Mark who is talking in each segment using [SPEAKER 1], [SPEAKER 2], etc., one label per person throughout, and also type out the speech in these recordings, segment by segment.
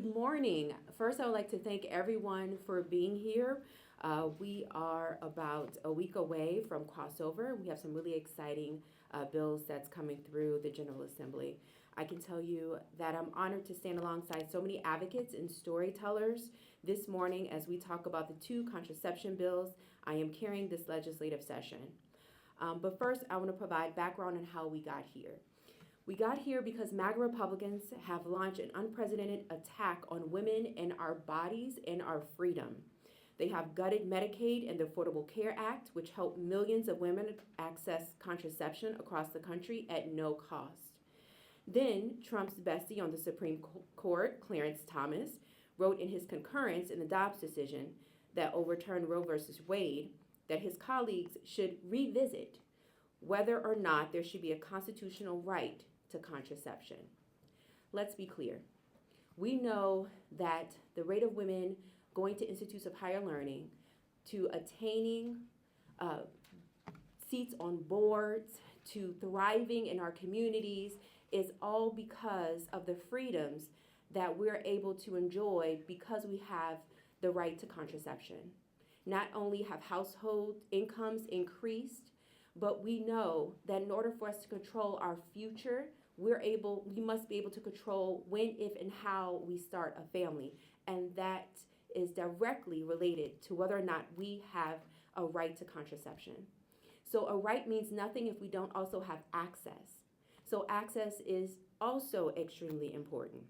[SPEAKER 1] Good morning. First, I would like to thank everyone for being here. We are about a week away from crossover. We have some really exciting bills that's coming through the General Assembly. I can tell you that I'm honored to stand alongside so many advocates and storytellers this morning as we talk about the two contraception bills I am carrying this legislative session. But first, I want to provide background on how we got here. We got here because MAGA Republicans have launched an unprecedented attack on women and our bodies and our freedom. They have gutted Medicaid and the Affordable Care Act, which helped millions of women access contraception across the country at no cost. Then, Trump's bestie on the Supreme Court, Clarence Thomas, wrote in his concurrence in the Dobbs decision that overturned Roe v. Wade that his colleagues should revisit whether or not there should be a constitutional right to contraception. Let's be clear. We know that the rate of women going to institutes of higher learning, to attaining seats on boards, to thriving in our communities is all because of the freedoms that we're able to enjoy because we have the right to contraception. Not only have household incomes increased, but we know that in order for us to control our future, we must be able to control when, if, and how we start a family. And that is directly related to whether or not we have a right to contraception. So a right means nothing if we don't also have access. So access is also extremely important.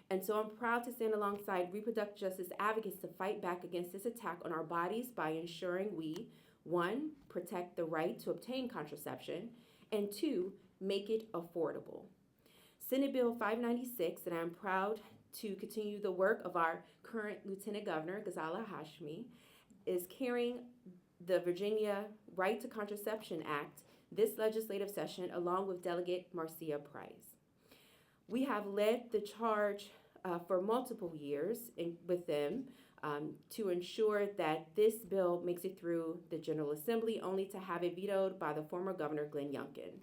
[SPEAKER 1] And so I'm proud to stand alongside reproductive justice advocates to fight back against this attack on our bodies by ensuring we, one, protect the right to obtain contraception, and two, make it affordable. Senate Bill 596, and I'm proud to continue the work of our current Lieutenant Governor, Ghazala Hashmi, is carrying the Virginia Right to Contraception Act this legislative session along with Delegate Marcia Price. We have led the charge for multiple years with them to ensure that this bill makes it through the General Assembly, only to have it vetoed by the former Governor Glenn Youngkin.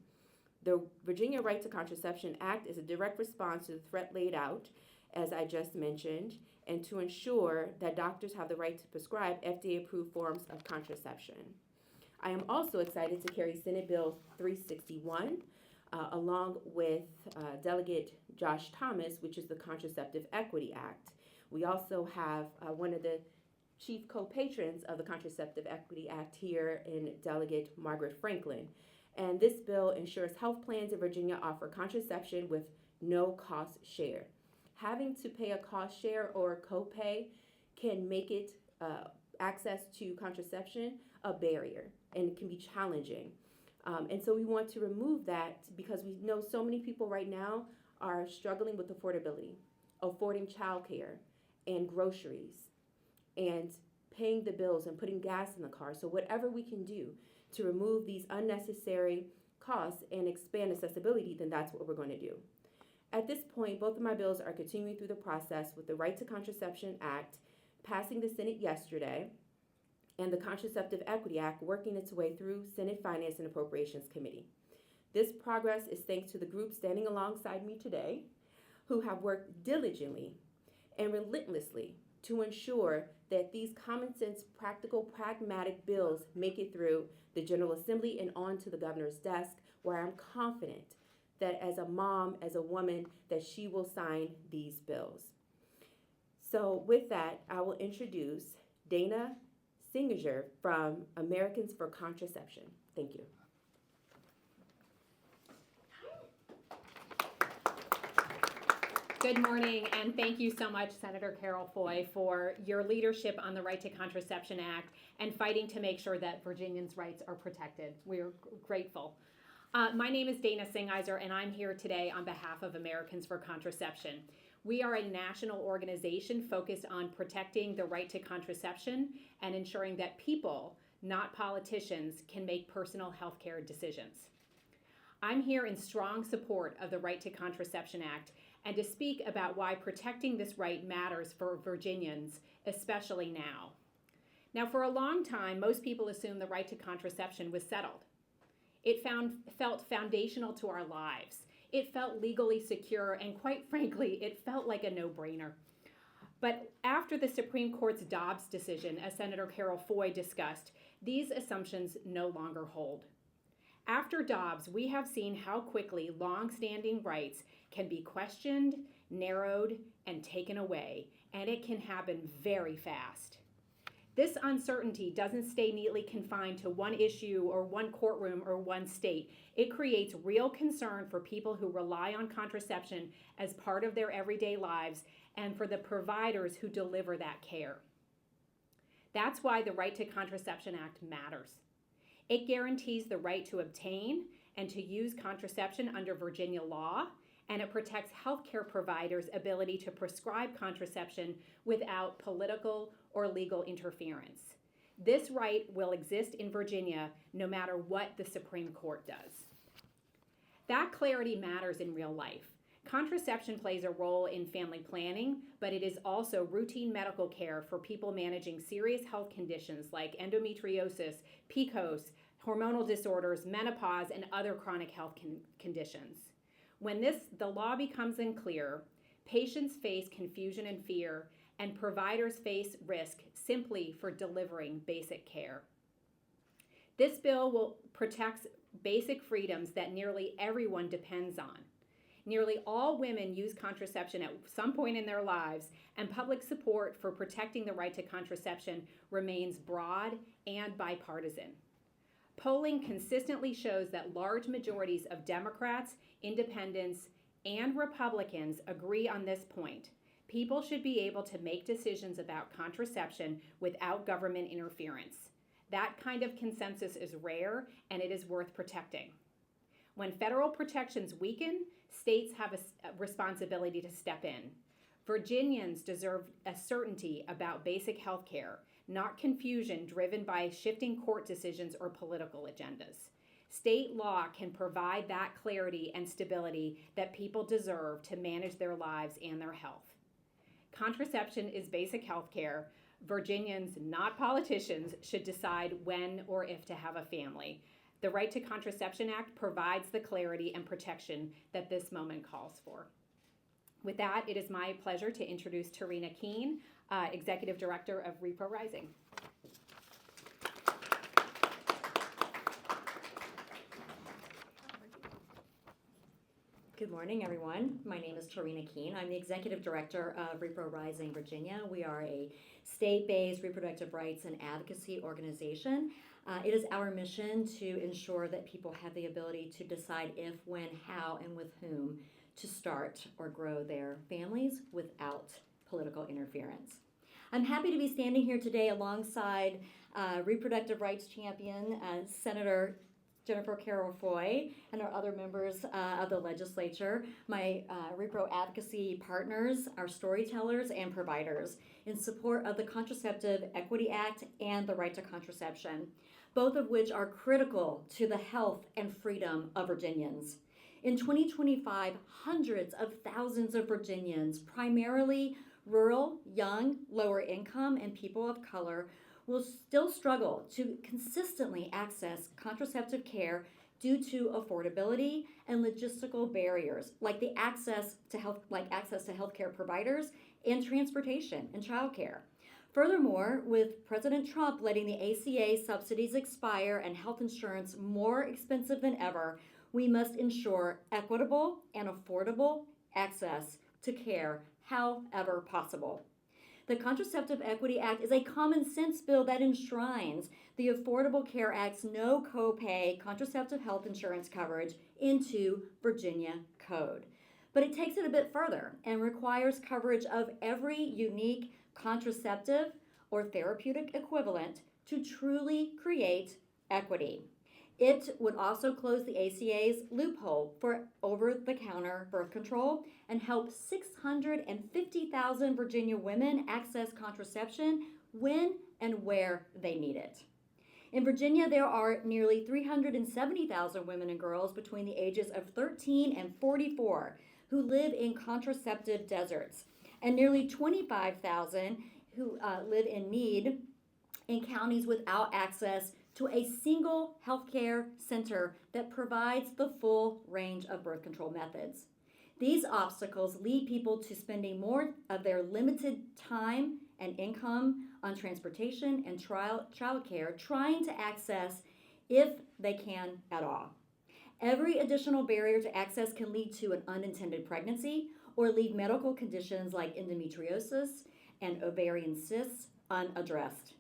[SPEAKER 1] The Virginia Right to Contraception Act is a direct response to the threat laid out, as I just mentioned, and to ensure that doctors have the right to prescribe FDA-approved forms of contraception. I am also excited to carry Senate Bill 361 along with Delegate Josh Thomas, which is the Contraceptive Equity Act. We also have one of the chief co-patrons of the Contraceptive Equity Act here in Delegate Margaret Franklin. And this bill ensures health plans in Virginia offer contraception with no cost share. Having to pay a cost share or a copay can make it access to contraception a barrier, and it can be challenging. And so we want to remove that because we know so many people right now are struggling with affordability, affording childcare and groceries and paying the bills and putting gas in the car. So whatever we can do to remove these unnecessary costs and expand accessibility, then that's what we're going to do. At this point, both of my bills are continuing through the process with the Right to Contraception Act passing the Senate yesterday and the Contraceptive Equity Act working its way through Senate Finance and Appropriations Committee. This progress is thanks to the group standing alongside me today who have worked diligently and relentlessly to ensure that these common sense, practical, pragmatic bills make it through the General Assembly and onto the governor's desk, where I'm confident that as a mom, as a woman, that she will sign these bills. So with that, I will introduce Dana Singinger from Americans for Contraception. Thank you.
[SPEAKER 2] Good morning, and thank you so much, Senator Carroll Foy, for your leadership on the Right to Contraception Act and fighting to make sure that Virginians' rights are protected. We're grateful. My name is Dana Singizer, and I'm here today on behalf of Americans for Contraception. We are a national organization focused on protecting the right to contraception and ensuring that people, not politicians, can make personal health care decisions. I'm here in strong support of the Right to Contraception Act and to speak about why protecting this right matters for Virginians, especially now. Now, for a long time, most people assumed the right to contraception was settled. It felt foundational to our lives. It felt legally secure, and quite frankly, it felt like a no-brainer. But after the Supreme Court's Dobbs decision, as Senator Carroll Foy discussed, these assumptions no longer hold. After Dobbs, we have seen how quickly long-standing rights can be questioned, narrowed, and taken away, and it can happen very fast. This uncertainty doesn't stay neatly confined to one issue or one courtroom or one state. It creates real concern for people who rely on contraception as part of their everyday lives and for the providers who deliver that care. That's why the Right to Contraception Act matters. It guarantees the right to obtain and to use contraception under Virginia law, and it protects healthcare providers' ability to prescribe contraception without political or legal interference. This right will exist in Virginia no matter what the Supreme Court does. That clarity matters in real life. Contraception plays a role in family planning, but it is also routine medical care for people managing serious health conditions like endometriosis, PCOS, hormonal disorders, menopause, and other chronic health conditions. When the law becomes unclear, patients face confusion and fear, and providers face risk simply for delivering basic care. This bill will protect basic freedoms that nearly everyone depends on. Nearly all women use contraception at some point in their lives, and public support for protecting the right to contraception remains broad and bipartisan. Polling consistently shows that large majorities of Democrats, independents, and Republicans agree on this point. People should be able to make decisions about contraception without government interference. That kind of consensus is rare, and it is worth protecting. When federal protections weaken, states have a responsibility to step in. Virginians deserve a certainty about basic health care, not confusion driven by shifting court decisions or political agendas. State law can provide that clarity and stability that people deserve to manage their lives and their health. Contraception is basic health care. Virginians, not politicians, should decide when or if to have a family. The Right to Contraception Act provides the clarity and protection that this moment calls for. With that, it is my pleasure to introduce Tarina Keene, Executive Director of Repro Rising.
[SPEAKER 3] Good morning, everyone. My name is Tarina Keene. I'm the Executive Director of Repro Rising Virginia. We are a state-based reproductive rights and advocacy organization. It is our mission to ensure that people have the ability to decide if, when, how, and with whom to start or grow their families without political interference. I'm happy to be standing here today alongside reproductive rights champion, Senator Jennifer Carroll Foy, and our other members of the legislature, my repro advocacy partners, our storytellers, and providers in support of the Contraceptive Equity Act and the Right to Contraception, both of which are critical to the health and freedom of Virginians. In 2025, hundreds of thousands of Virginians, primarily rural, young, lower income, and people of color, will still struggle to consistently access contraceptive care due to affordability and logistical barriers, like access to healthcare providers and transportation and childcare. Furthermore, with President Trump letting the ACA subsidies expire and health insurance more expensive than ever, we must ensure equitable and affordable access to care however possible. The Contraceptive Equity Act is a common sense bill that enshrines the Affordable Care Act's no copay contraceptive health insurance coverage into Virginia code. But it takes it a bit further and requires coverage of every unique contraceptive or therapeutic equivalent to truly create equity. It would also close the ACA's loophole for over-the-counter birth control and help 650,000 Virginia women access contraception when and where they need it. In Virginia, there are nearly 370,000 women and girls between the ages of 13 and 44 who live in contraceptive deserts, and nearly 25,000 who live in need in counties without access to a single healthcare center that provides the full range of birth control methods. These obstacles lead people to spending more of their limited time and income on transportation and childcare, trying to access if they can at all. Every additional barrier to access can lead to an unintended pregnancy or leave medical conditions like endometriosis and ovarian cysts unaddressed.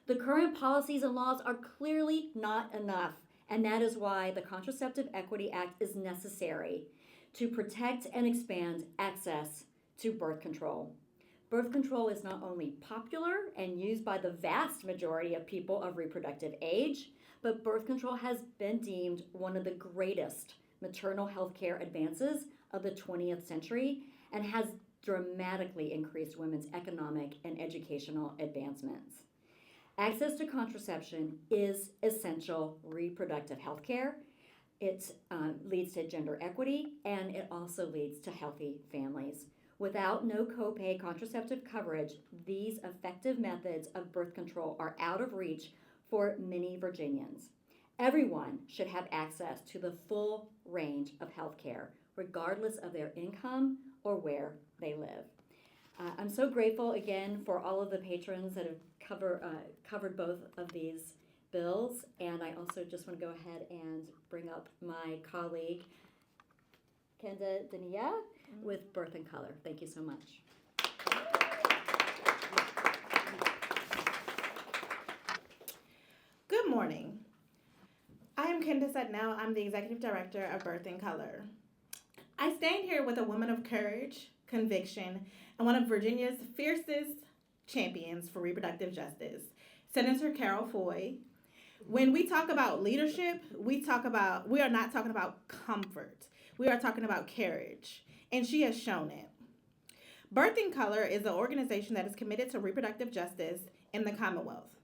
[SPEAKER 3] The current policies and laws are clearly not enough, and that is why the Contraceptive Equity Act is necessary to protect and expand access to birth control. Birth control is not only popular and used by the vast majority of people of reproductive age, but birth control has been deemed one of the greatest maternal health care advances of the 20th century and has dramatically increased women's economic and educational advancements. Access to contraception is essential reproductive health care. It leads to gender equity, and it also leads to healthy families. Without no copay contraceptive coverage, these effective methods of birth control are out of reach for many Virginians. Everyone should have access to the full range of health care, regardless of their income or where they live. I'm so grateful again for all of the patrons that have covered both of these bills, and I also just want to go ahead and bring up my colleague, Kenda Dania, with Birth and Color. Thank you so much.
[SPEAKER 4] Good morning. I am Kenda Sutnell. I'm the Executive Director of Birth and Color. I stand here with a woman of courage, conviction, and one of Virginia's fiercest champions for reproductive justice, Senator Carroll Foy. When we talk about leadership, we are not talking about comfort. We are talking about courage, and she has shown it. Birth and Color is an organization that is committed to reproductive justice in the Commonwealth.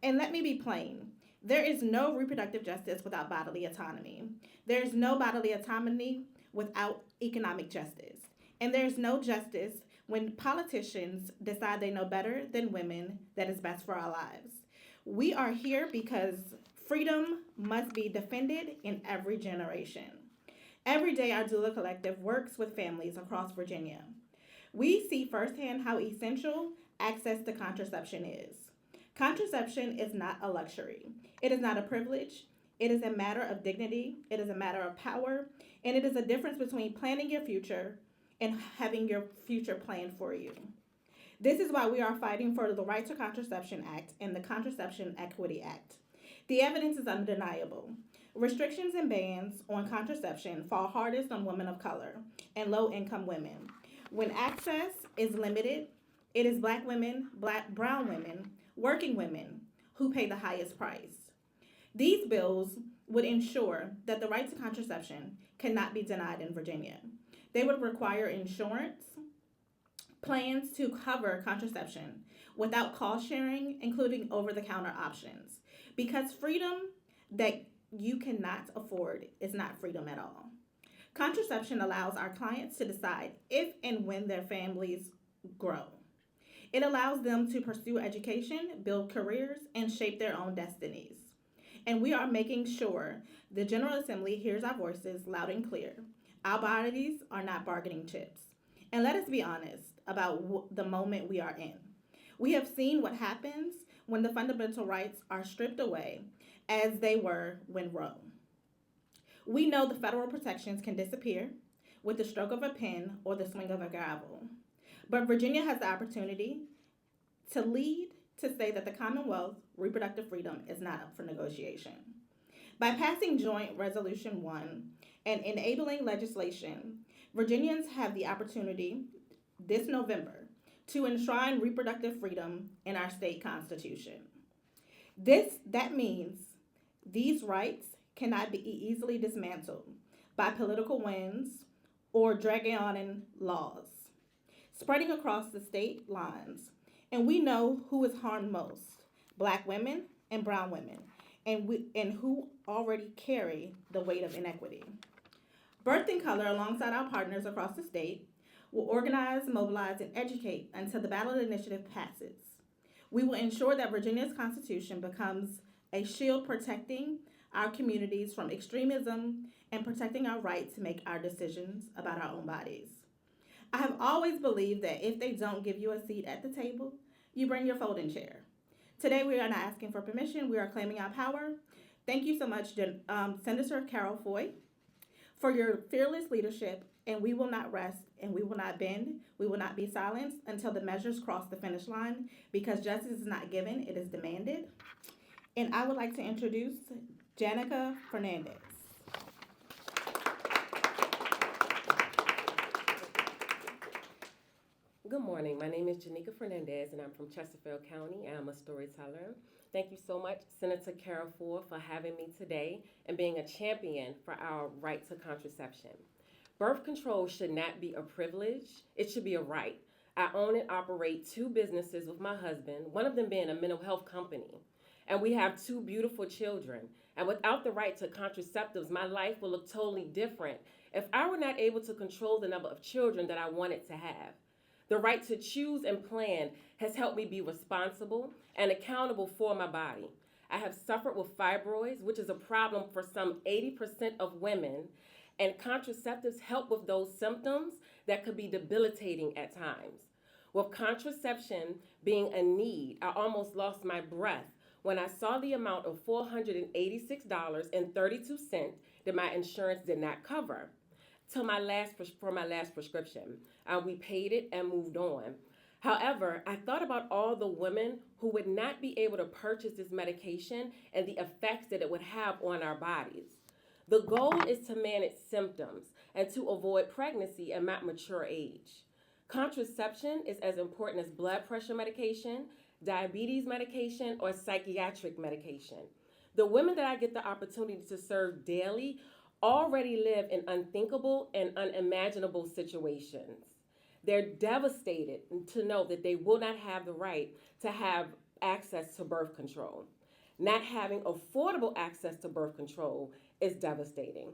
[SPEAKER 4] And let me be plain. There is no reproductive justice without bodily autonomy. There is no bodily autonomy without economic justice. And there's no justice when politicians decide they know better than women that is best for our lives. We are here because freedom must be defended in every generation. Every day, our Doula Collective works with families across Virginia. We see firsthand how essential access to contraception is. Contraception is not a luxury. It is not a privilege. It is a matter of dignity. It is a matter of power. And it is a difference between planning your future and having your future planned for you. This is why we are fighting for the Right to Contraception Act and the Contraception Equity Act. The evidence is undeniable. Restrictions and bans on contraception fall hardest on women of color and low-income women. When access is limited, it is Black women, brown women, working women who pay the highest price. These bills would ensure that the right to contraception cannot be denied in Virginia. They would require insurance plans to cover contraception without cost sharing, including over-the-counter options, because freedom that you cannot afford is not freedom at all. Contraception allows our clients to decide if and when their families grow. It allows them to pursue education, build careers, and shape their own destinies. And we are making sure the General Assembly hears our voices loud and clear. Our bodies are not bargaining chips. And let us be honest about the moment we are in. We have seen what happens when the fundamental rights are stripped away, as they were when Roe. We know the federal protections can disappear with the stroke of a pen or the swing of a gavel. But Virginia has the opportunity to lead to say that the Commonwealth reproductive freedom is not up for negotiation. By passing Joint Resolution 1 and enabling legislation, Virginians have the opportunity this November to enshrine reproductive freedom in our state constitution. That means these rights cannot be easily dismantled by political winds or draconian laws spreading across the state lines. And we know who is harmed most, Black women and brown women, and who already carry the weight of inequity. Birth and Color, alongside our partners across the state, will organize, mobilize, and educate until the ballot initiative passes. We will ensure that Virginia's Constitution becomes a shield protecting our communities from extremism and protecting our right to make our decisions about our own bodies. I have always believed that if they don't give you a seat at the table, you bring your folding chair. Today, we are not asking for permission. We are claiming our power. Thank you so much, Senator Carroll Foy, for your fearless leadership, and we will not rest and we will not bend. We will not be silenced until the measures cross the finish line, because justice is not given, it is demanded. And I would like to introduce Janica Fernandez.
[SPEAKER 5] Good morning. My name is Janica Fernandez, and I'm from Chesterfield County. I'm a storyteller. Thank you so much, Senator Carroll Foy, for having me today and being a champion for our right to contraception. Birth control should not be a privilege. It should be a right. I own and operate 2 businesses with my husband, one of them being a mental health company. And we have 2 beautiful children. And without the right to contraceptives, my life will look totally different if I were not able to control the number of children that I wanted to have. The right to choose and plan has helped me be responsible and accountable for my body. I have suffered with fibroids, which is a problem for some 80% of women, and contraceptives help with those symptoms that could be debilitating at times. With contraception being a need, I almost lost my breath when I saw the amount of $486.32 that my insurance did not cover. For my last prescription. We paid it and moved on. However, I thought about all the women who would not be able to purchase this medication and the effects that it would have on our bodies. The goal is to manage symptoms and to avoid pregnancy at mature age. Contraception is as important as blood pressure medication, diabetes medication, or psychiatric medication. The women that I get the opportunity to serve daily already live in unthinkable and unimaginable situations. They're devastated to know that they will not have the right to have access to birth control. Not having affordable access to birth control is devastating.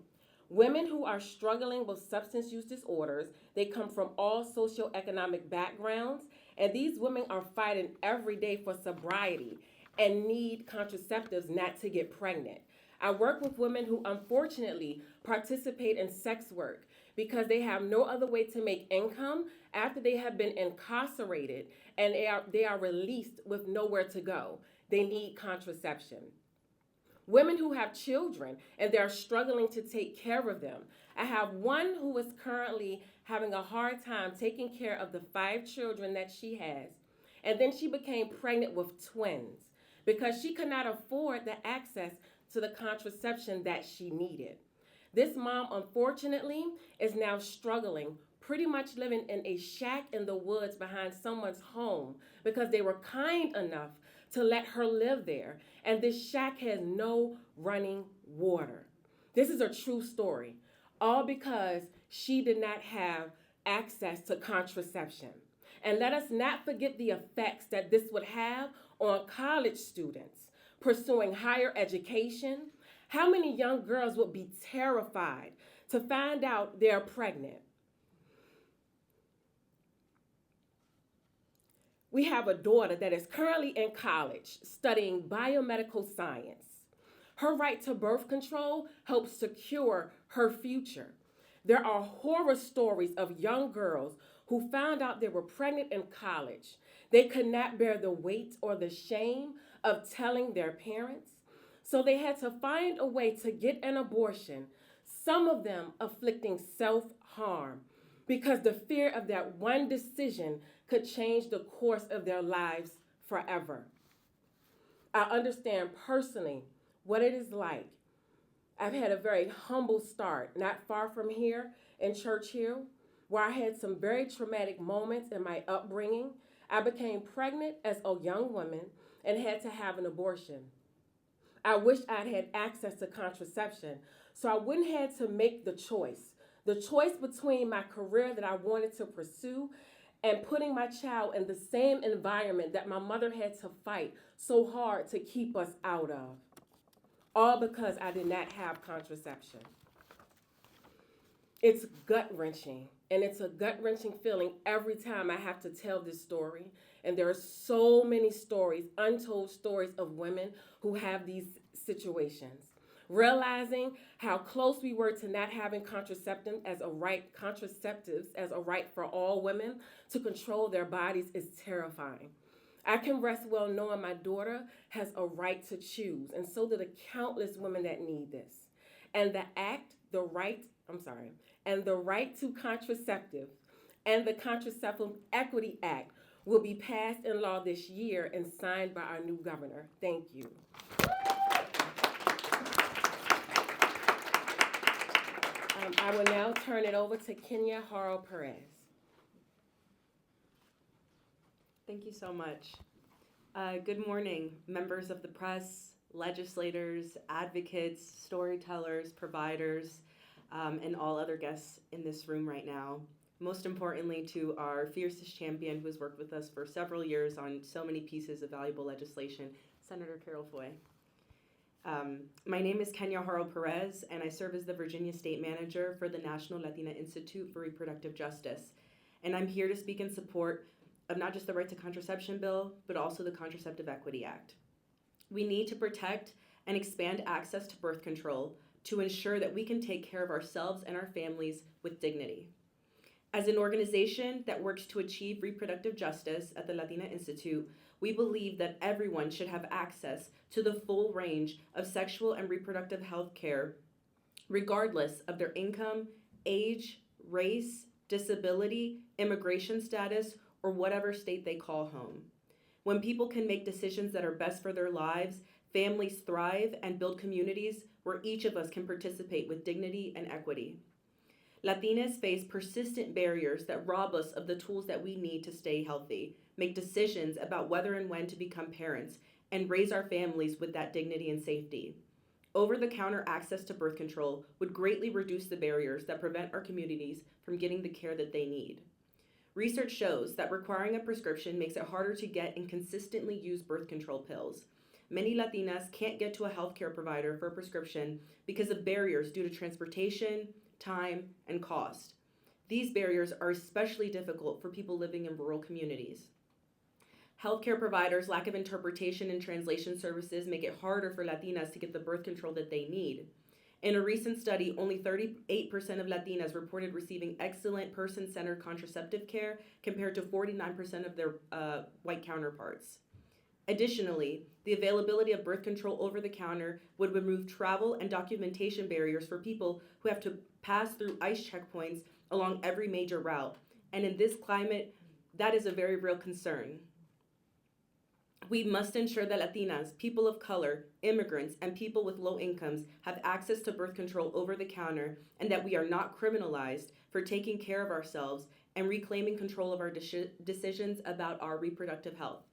[SPEAKER 5] Women who are struggling with substance use disorders, they come from all socioeconomic backgrounds, and these women are fighting every day for sobriety and need contraceptives not to get pregnant. I work with women who unfortunately participate in sex work because they have no other way to make income after they have been incarcerated and they are released with nowhere to go. They need contraception. Women who have children and they're struggling to take care of them. I have one who is currently having a hard time taking care of the 5 children that she has. And then she became pregnant with twins because she could not afford the access to the contraception that she needed. This mom, unfortunately, is now struggling, pretty much living in a shack in the woods behind someone's home because they were kind enough to let her live there. And this shack has no running water. This is a true story, all because she did not have access to contraception. And let us not forget the effects that this would have on college students pursuing higher education. How many young girls would be terrified to find out they're pregnant? We have a daughter that is currently in college studying biomedical science. Her right to birth control helps secure her future. There are horror stories of young girls who found out they were pregnant in college. They could not bear the weight or the shame of telling their parents, so they had to find a way to get an abortion, some of them afflicting self-harm, because the fear of that one decision could change the course of their lives forever. I understand personally what it is like. I've had a very humble start, not far from here in Churchill, where I had some very traumatic moments in my upbringing. I became pregnant as a young woman and had to have an abortion. I wish I'd had access to contraception so I wouldn't have to make the choice between my career that I wanted to pursue and putting my child in the same environment that my mother had to fight so hard to keep us out of, all because I did not have contraception. It's gut-wrenching And it's a gut-wrenching feeling every time I have to tell this story. And there are so many stories, untold stories of women who have these situations. Realizing how close we were to not having contraceptives as a right for all women to control their bodies is terrifying. I can rest well knowing my daughter has a right to choose, and so do the countless women that need this. And the right to contraceptive and the Contraceptive Equity Act will be passed in law this year and signed by our new governor. Thank you. I will now turn it over to Kenya Harrell Perez.
[SPEAKER 6] Thank you so much. Good morning, members of the press, legislators, advocates, storytellers, providers, and all other guests in this room right now. Most importantly, to our fiercest champion who has worked with us for several years on so many pieces of valuable legislation, Senator Carroll Foy. My name is Kenya Harrell Perez, and I serve as the Virginia State Manager for the National Latina Institute for Reproductive Justice. And I'm here to speak in support of not just the Right to Contraception bill, but also the Contraceptive Equity Act. We need to protect and expand access to birth control to ensure that we can take care of ourselves and our families with dignity. As an organization that works to achieve reproductive justice at the Latina Institute, we believe that everyone should have access to the full range of sexual and reproductive health care, regardless of their income, age, race, disability, immigration status, or whatever state they call home. When people can make decisions that are best for their lives, families thrive and build communities where each of us can participate with dignity and equity. Latinas face persistent barriers that rob us of the tools that we need to stay healthy, make decisions about whether and when to become parents, and raise our families with that dignity and safety. Over-the-counter access to birth control would greatly reduce the barriers that prevent our communities from getting the care that they need. Research shows that requiring a prescription makes it harder to get and consistently use birth control pills. Many Latinas can't get to a healthcare provider for a prescription because of barriers due to transportation, time, and cost. These barriers are especially difficult for people living in rural communities. Healthcare providers' lack of interpretation and translation services make it harder for Latinas to get the birth control that they need. In a recent study, only 38% of Latinas reported receiving excellent person-centered contraceptive care compared to 49% of their white counterparts. Additionally, the availability of birth control over the counter would remove travel and documentation barriers for people who have to pass through ICE checkpoints along every major route. And in this climate, that is a very real concern. We must ensure that Latinas, people of color, immigrants, and people with low incomes have access to birth control over the counter, and that we are not criminalized for taking care of ourselves and reclaiming control of our decisions about our reproductive health.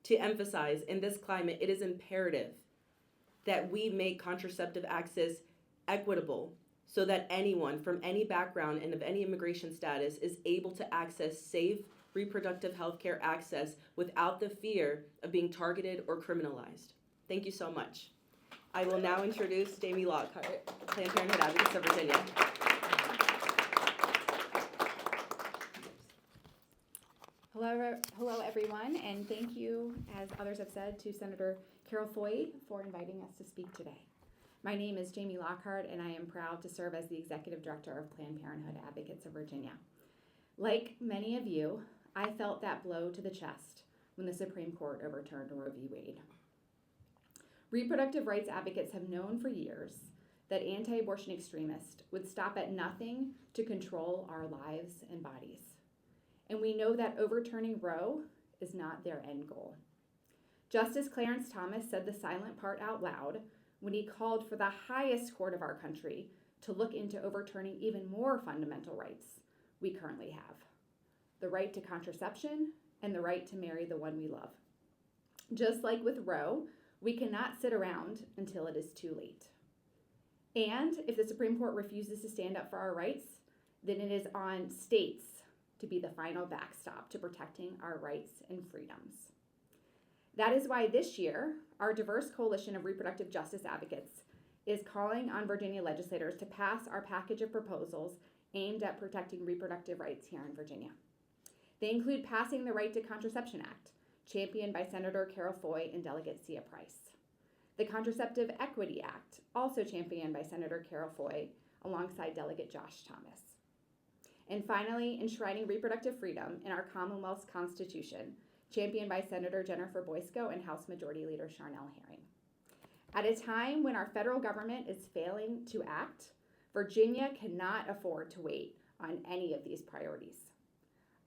[SPEAKER 6] To emphasize, in this climate, it is imperative that we make contraceptive access equitable so that anyone from any background and of any immigration status is able to access safe reproductive health care access without the fear of being targeted or criminalized. Thank you so much. I will now introduce Jamie Lockhart, Planned Parenthood Advocates of Virginia.
[SPEAKER 7] Hello everyone, and thank you, as others have said, to Senator Carroll Foy for inviting us to speak today. My name is Jamie Lockhart, and I am proud to serve as the Executive Director of Planned Parenthood Advocates of Virginia. Like many of you, I felt that blow to the chest when the Supreme Court overturned Roe v. Wade. Reproductive rights advocates have known for years that anti-abortion extremists would stop at nothing to control our lives and bodies. And we know that overturning Roe is not their end goal. Justice Clarence Thomas said the silent part out loud when he called for the highest court of our country to look into overturning even more fundamental rights we currently have: the right to contraception and the right to marry the one we love. Just like with Roe, we cannot sit around until it is too late. And if the Supreme Court refuses to stand up for our rights, then it is on states to be the final backstop to protecting our rights and freedoms. That is why this year, our diverse coalition of reproductive justice advocates is calling on Virginia legislators to pass our package of proposals aimed at protecting reproductive rights here in Virginia. They include passing the Right to Contraception Act, championed by Senator Carroll Foy and Delegate Sia Price. The Contraceptive Equity Act, also championed by Senator Carroll Foy alongside Delegate Josh Thomas. And finally, enshrining reproductive freedom in our Commonwealth's Constitution, championed by Senator Jennifer Boysko and House Majority Leader Charnel Herring. At a time when our federal government is failing to act, Virginia cannot afford to wait on any of these priorities.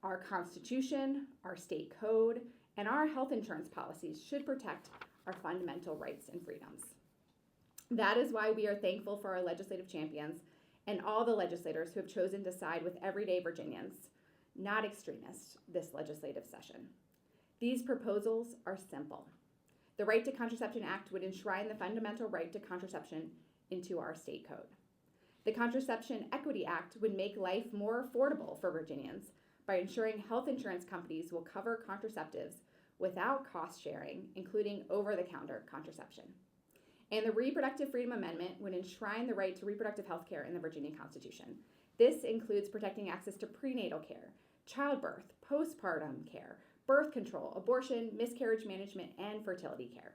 [SPEAKER 7] Our Constitution, our state code, and our health insurance policies should protect our fundamental rights and freedoms. That is why we are thankful for our legislative champions and all the legislators who have chosen to side with everyday Virginians, not extremists, this legislative session. These proposals are simple. The Right to Contraception Act would enshrine the fundamental right to contraception into our state code. The Contraception Equity Act would make life more affordable for Virginians by ensuring health insurance companies will cover contraceptives without cost sharing, including over-the-counter contraception. And the Reproductive Freedom Amendment would enshrine the right to reproductive health care in the Virginia Constitution. This includes protecting access to prenatal care, childbirth, postpartum care, birth control, abortion, miscarriage management, and fertility care.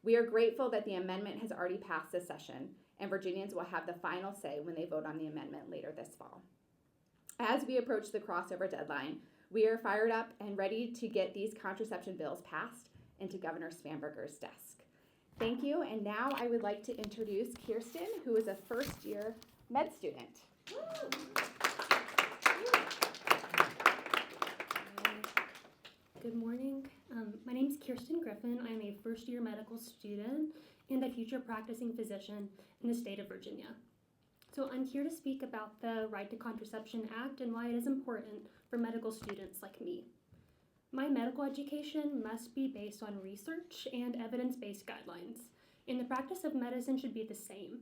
[SPEAKER 7] We are grateful that the amendment has already passed this session, and Virginians will have the final say when they vote on the amendment later this fall. As we approach the crossover deadline, we are fired up and ready to get these contraception bills passed into Governor Spanberger's desk. Thank you, and now I would like to introduce Kirsten, who is a first-year med student.
[SPEAKER 8] Good morning. My name is Kirsten Griffin. I am a first-year medical student and a future practicing physician in the state of Virginia. So I'm here to speak about the Right to Contraception Act and why it is important for medical students like me. My medical education must be based on research and evidence-based guidelines, and the practice of medicine should be the same.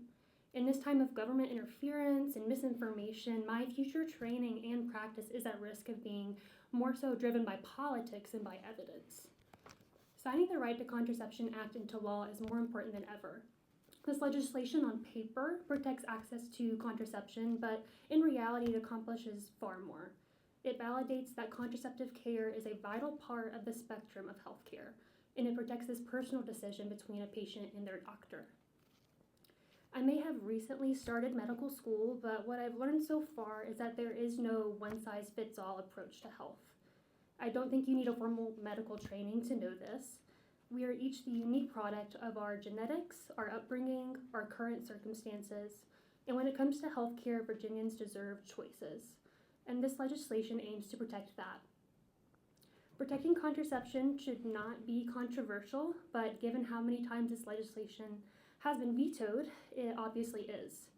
[SPEAKER 8] In this time of government interference and misinformation, my future training and practice is at risk of being more so driven by politics than by evidence. Signing the Right to Contraception Act into law is more important than ever. This legislation on paper protects access to contraception, but in reality it accomplishes far more. It validates that contraceptive care is a vital part of the spectrum of healthcare, and it protects this personal decision between a patient and their doctor. I may have recently started medical school, but what I've learned so far is that there is no one-size-fits-all approach to health. I don't think you need a formal medical training to know this. We are each the unique product of our genetics, our upbringing, our current circumstances, and when it comes to healthcare, Virginians deserve choices, and this legislation aims to protect that. Protecting contraception should not be controversial, but given how many times this legislation has been vetoed, it obviously is.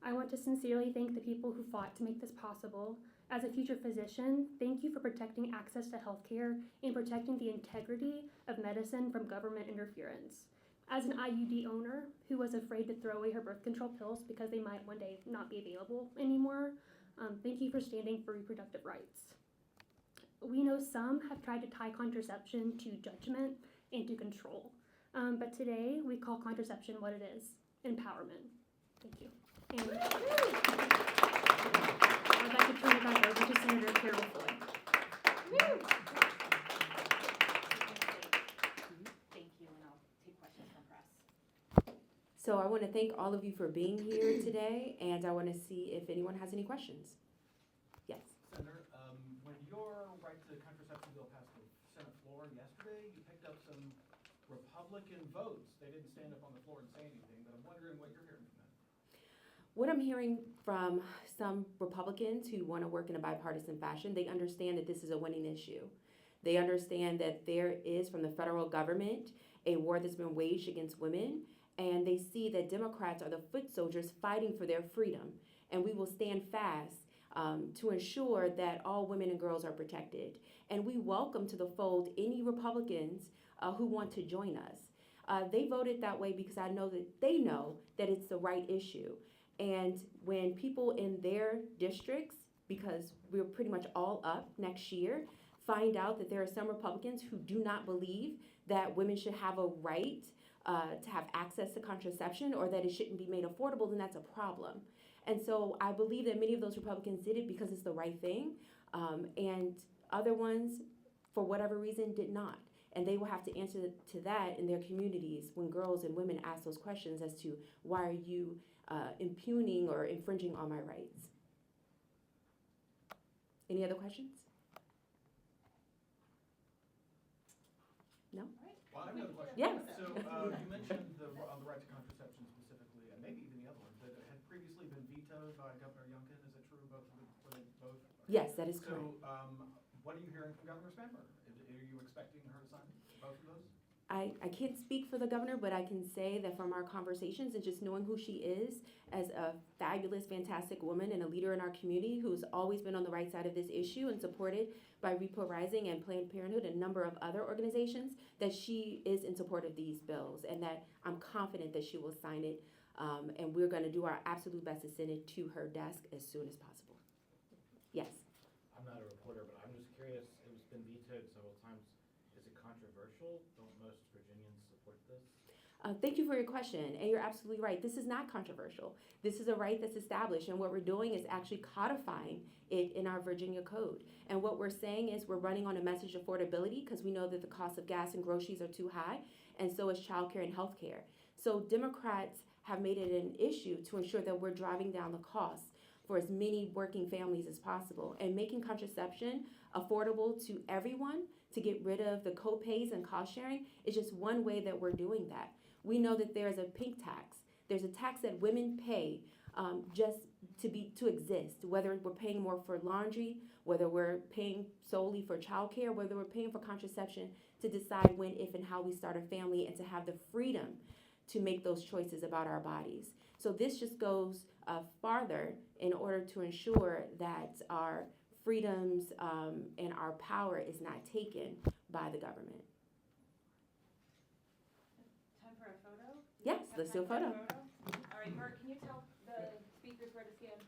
[SPEAKER 8] I want to sincerely thank the people who fought to make this possible. As a future physician, thank you for protecting access to healthcare and protecting the integrity of medicine from government interference. As an IUD owner who was afraid to throw away her birth control pills because they might one day not be available anymore, thank you for standing for reproductive rights. We know some have tried to tie contraception to judgment and to control. But today, we call contraception what it is, empowerment. Thank you. And I'd like to turn it back over to Senator Carroll Foy.
[SPEAKER 2] Thank you, and I'll take questions from press.
[SPEAKER 1] So I want to thank all of you for being here today, and I want to see if anyone has any questions. Yes.
[SPEAKER 9] Senator, when your right to contraception bill passed the Senate floor yesterday, you picked up some Republican votes. They didn't stand up on the floor and say anything, but I'm wondering what you're hearing from them.
[SPEAKER 1] What I'm hearing from some Republicans who want to work in a bipartisan fashion, they understand that this is a winning issue. They understand that there is, from the federal government, a war that's been waged against women, and they see that Democrats are the foot soldiers fighting for their freedom, and we will stand fast to ensure that all women and girls are protected. And we welcome to the fold any Republicans who want to join us. They voted that way because I know that they know that it's the right issue. And when people in their districts, because we're pretty much all up next year, find out that there are some Republicans who do not believe that women should have a right to have access to contraception or that it shouldn't be made affordable, then that's a problem. And so I believe that many of those Republicans did it because it's the right thing, and other ones, for whatever reason, did not. And they will have to answer to that in their communities when girls and women ask those questions as to why are you impugning or infringing on my rights. Any other questions? No?
[SPEAKER 9] Well, I have another question.
[SPEAKER 1] Yes.
[SPEAKER 9] So you mentioned the right to contraception specifically, and maybe even the other one, that it had previously been vetoed by Governor Youngkin. Is it true? Were they both?
[SPEAKER 1] Yes, that is correct.
[SPEAKER 9] So what are you hearing from Governor Spammer? Are you expecting her to sign both of those?
[SPEAKER 1] I can't speak for the governor, but I can say that from our conversations and just knowing who she is as a fabulous, fantastic woman and a leader in our community who's always been on the right side of this issue and supported by Repro Rising and Planned Parenthood and a number of other organizations, that she is in support of these bills and that I'm confident that she will sign it. And we're going to do our absolute best to send it to her desk as soon as possible. Yes.
[SPEAKER 10] I'm not a reporter, but I'm just curious. It's been vetoed several times. Is it controversial? Don't most Virginians support this?
[SPEAKER 1] Thank you for your question, and you're absolutely right. This is not controversial. This is a right that's established, and what we're doing is actually codifying it in our Virginia code. And what we're saying is we're running on a message of affordability because we know that the cost of gas and groceries are too high, and so is childcare and healthcare. So Democrats have made it an issue to ensure that we're driving down the costs for as many working families as possible and making contraception affordable to everyone to get rid of the co-pays and cost sharing is just one way that we're doing that. We know that there's a pink tax. There's a tax that women pay just to exist, whether we're paying more for laundry, whether we're paying solely for childcare, whether we're paying for contraception to decide when, if, and how we start a family and to have the freedom to make those choices about our bodies. So this just goes farther in order to ensure that our freedoms and our power is not taken by the government.
[SPEAKER 11] Time for a photo?
[SPEAKER 1] Yes, let's do a photo.
[SPEAKER 11] All right, Mark, can you tell the speakers where to stand?